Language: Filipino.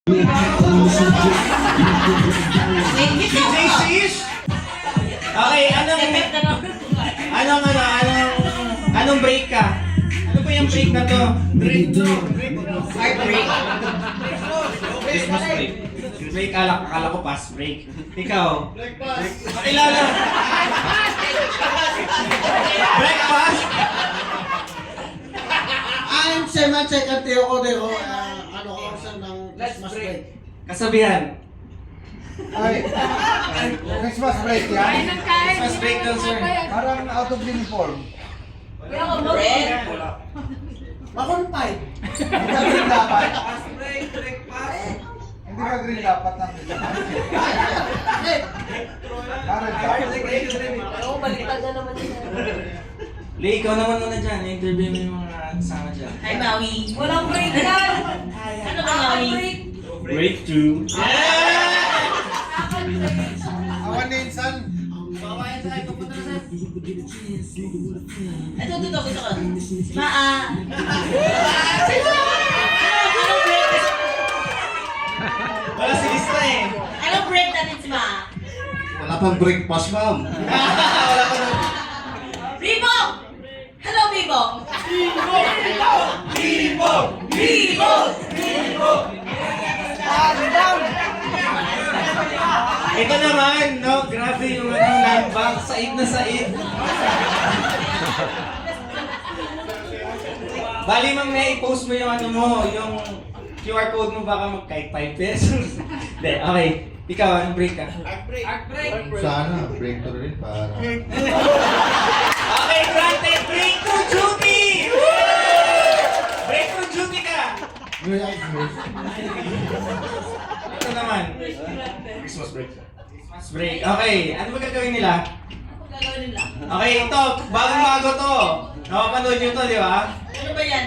Okay, anong break ka? Ano ba yung break na to? Break to. Art break. Christmas break. Break, akala ko pass break. Ikaw? Breakfast. Pakilala. Breakfast? I'm Seman Sekanteo ko deko ano oras ng Christmas break. Kasabihan. Ay, Christmas break yan. Christmas break daw, sir. Parang out of uniform. Makunpay. Hindi ba green dapat? Hindi ba green dapat ng Christmas? Parang dapat. Lee, ikaw naman muna dyan. I-interview mo yung mga kasama dyan. Hi, Maui. Walang break yan! Ano ba, Maui? Break 2. Awan din, son. Ito, gusto ko. Maa! Anong break? Wala si Lista eh. Anong break natin si Maa? Wala pang breakfast, ma'am. Bibong! Hello, Bibong! Bibong! Ito naman, no? Grabe yung land bank. Said na said. Bali, mang na-post mo yung ano mo, yung QR code mo baka kahit 5 pesos. Hindi, okay. Ikaw, anong break ka? Art break. Sana, break to rin para. Okay, granted. Break to duty! Break to duty ka! Ito naman. Christmas break. Christmas break. Okay, ano ba gagawin nila? Ano gagawin nila? Okay, ito. Bagong-bago to. Napapanood nyo to, di ba? Ano ba yan?